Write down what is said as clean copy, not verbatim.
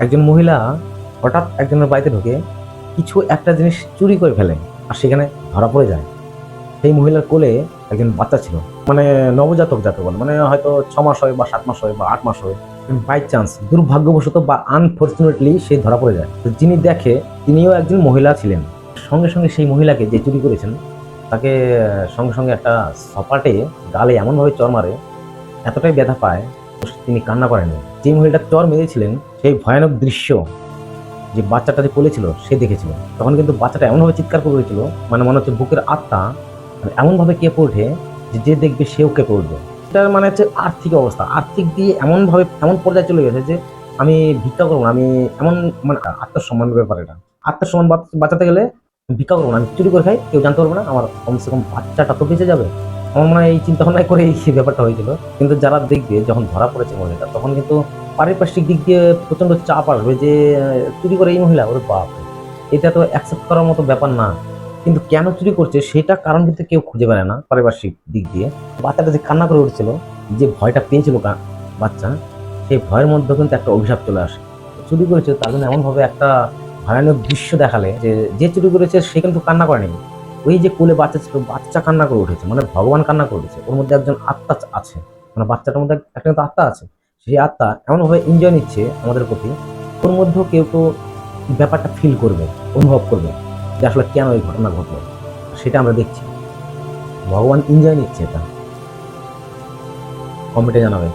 একজন মহিলা হঠাৎ একজনের বাড়িতে ঢুকে কিছু একটা জিনিস চুরি করে ফেলে আর সেখানে ধরা পড়ে যায়। সেই মহিলার কোলে একজন বাচ্চা ছিল, মানে নবজাতক যাকে বলে, মানে হয়তো 6 মাস হয় বা 7 মাস হয় বা 8 মাস হয়। বাই চান্স, দুর্ভাগ্যবশত বা আনফর্চুনেটলি সে ধরা পড়ে যায়। তো যিনি দেখে তিনিও একজন মহিলা ছিলেন। সঙ্গে সঙ্গে সেই মহিলাকে যে চুরি করেছেন তাকে সঙ্গে সঙ্গে একটা সপাটে গালে এমনভাবে চড় মারে, এতটাই ব্যথা পায় তিনি কান্না করেন। যে মহিলাটা চর মেরেছিলেন সেই ভয়ানক দৃশ্য যে বাচ্চাটা যে কোলে ছিল সে দেখেছিল। তখন কিন্তু বাচ্চাটা এমনভাবে চিৎকার করে উঠেছিল, মানে মনে হচ্ছে বুকের আত্মা মানে এমনভাবে কেঁপে ওঠে যে যে দেখবে সেও কেঁপে উঠবে। এটার মানে হচ্ছে আর্থিক অবস্থা, আর্থিক দিয়ে এমনভাবে এমন পর্যায়ে চলে গেছে যে আমি ভিক্ষা করবো না, আমি এমন, মানে আত্মসম্মানের ব্যাপার এটা। আত্মসম্মান বাঁচাতে গেলে ভিক্ষা করবো না, আমি চুরি করে খাই, কেউ জানতে পারবে না, আমার কমসে কম বাচ্চাটা তো বেঁচে যাবে। আমার মনে হয় এই চিন্তা ভাবনা করে এই ব্যাপারটা হয়েছিল। কিন্তু যারা দেখবে যখন ধরা পড়েছে মহিলাটা, তখন কিন্তু পারিপার্শ্বিক দিক দিয়ে প্রচন্ড চাপ আসবে যে চুরি করে এই মহিলা, ওরে বাপ, এটা তো অ্যাকসেপ্ট করার মতো ব্যাপার না। কিন্তু কেন চুরি করছে সেটা কারণ কিন্তু কেউ খুঁজে পায় না পারিপার্শ্বিক দিক দিয়ে। বাচ্চাটা যে কান্না করে উঠছিল, যে ভয়টা পেয়েছিল বাচ্চা, সেই ভয়ের মধ্যে কিন্তু একটা অভিশাপ চলে আসে। চুরি করেছে তার জন্য এমনভাবে একটা ভয়ানক দৃশ্য দেখালে যে যে চুরি করেছে সে কিন্তু কান্না করেনি, ওই যে কোলে বাচ্চা ছিল বাচ্চা কান্না করে উঠেছে, মানে ভগবান কান্না করে উঠেছে, ওর মধ্যে একজন আত্মা আছে, মানে বাচ্চাটার মধ্যে একটা কিন্তু আত্মা আছে। সেই আত্মা এমনভাবে এনজয় নিচ্ছে আমাদের প্রতি, ওর মধ্যেও কেউ তো ব্যাপারটা ফিল করবে, অনুভব করবে যে আসলে কেন এই ঘটনা ঘটলো। সেটা আমরা দেখছি, ভগবান এনজয় নিচ্ছে। এটা কমেন্টে জানাবে।